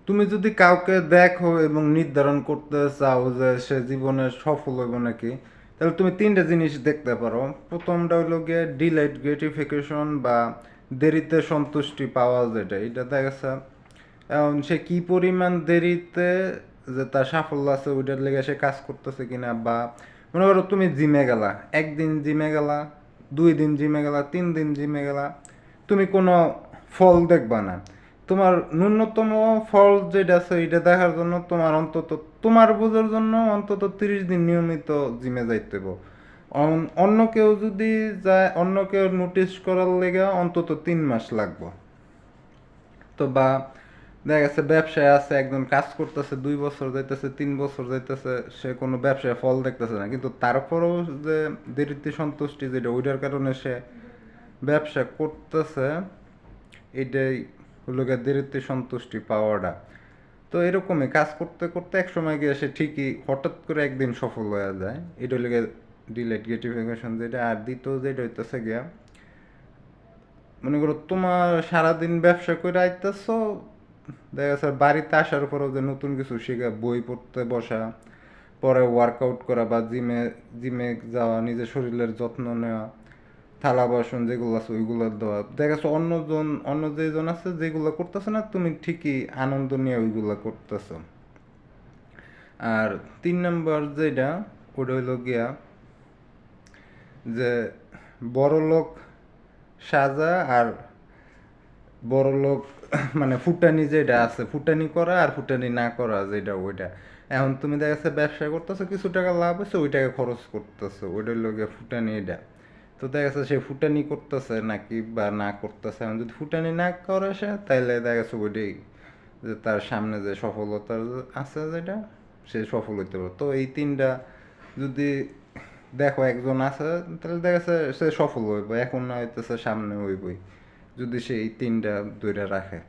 তুমি যদি কাউকে দেখো এবং নির্ধারণ করতে চাও যে সে জীবনে সফল হইব নাকি, তাহলে তুমি তিনটা জিনিস দেখতে পারো। প্রথমটা হইলো গিয়ে ডিলাইট গ্রেটিফিকেশন বা দেরিতে সন্তুষ্টি পাওয়া, যেটা এটা দেখা গেছে এখন সে কি পরিমাণ দেরিতে যে তার সাফল্য আছে ওইটার লেগে সে কাজ করতেছে কিনা। বা মনে করো তুমি জিমে গেলা, একদিন জিমে গেলা, 2 দিন জিমে গেলা, 3 দিন জিমে গেলা, তুমি কোনো ফল দেখবা না। তোমার ন্যূনতম ফল যেটা আছে এটা দেখার জন্য তোমার অন্তত, তোমার বোঝার জন্য অন্তত 30 দিন নিয়মিত জিমে যাইতে হবে। অন্য কেউ যদি যায়, অন্য কেউ নোটিস করার লেগে অন্তত 3 মাস লাগবে। তো বা দেখা গেছে ব্যবসায় আছে, একজন কাজ করতেছে 2 বছর যাইতেছে, 3 বছর যাইতেছে, সে কোনো ব্যবসায় ফল দেখতেছে না, কিন্তু তারপরেও যে দেরিতে সন্তুষ্টি যেটা ওইটার কারণে সে ব্যবসা করতেছে, এটাই হলো গিয়ে দেরিতে সন্তুষ্টি পাওয়াটা। তো এরকমই কাজ করতে করতে এক সময় গিয়ে সে ঠিকই হঠাৎ করে একদিন সফল হয়ে যায়। এটা হলো গিয়ে ডিলেট গ্রেটিফিকেশন যেটা। আর দ্বিতীয় যেটা হইতেছে গিয়া, মনে করো তোমার সারাদিন ব্যবসা করে আইতেছো, দেখা যাচ্ছে বাড়িতে আসার পরেও যে নতুন কিছু শেখা, বই পড়তে বসা, পরে ওয়ার্কআউট করা বা জিমে জিমে যাওয়া, নিজের শরীরের যত্ন নেওয়া, থালা বাসন যেগুলো আছে ওইগুলো দেওয়া, দেখা গেছে অন্য যেজন আছে যেগুলো করতেছে না, তুমি ঠিকই আনন্দ নিয়ে ওইগুলো করতেছো। আর 3 নম্বর যেটা, ওটা হইলো গিয়া যে বড়লোক সাজা আর বড়লোক মানে ফুটানি যেটা আছে, ফুটানি করা আর ফুটানি না করা যেটা ওইটা। এখন তুমি দেখা যাচ্ছে ব্যবসা করতেছো, কিছু টাকা লাভ হচ্ছে, ওই টাকা খরচ করতেছো, ওইটার লগে ফুটানি এটা। তো দেখা যাচ্ছে সে ফুটানি করতেছে নাকি বা না করতেছে। এখন যদি ফুটানি না করে সে, তাইলে দেখা যাচ্ছে ওইটাই যে তার সামনে যে সফলতার আছে যেটা, সে সফল হইতে পারে। তো এই তিনটা যদি দেখো একজন আছে, তাহলে দেখা যাচ্ছে সে সফল হইব, এখন না হইতেছে সামনে হইবই, যদি সে এই তিনটা ধরে রাখে।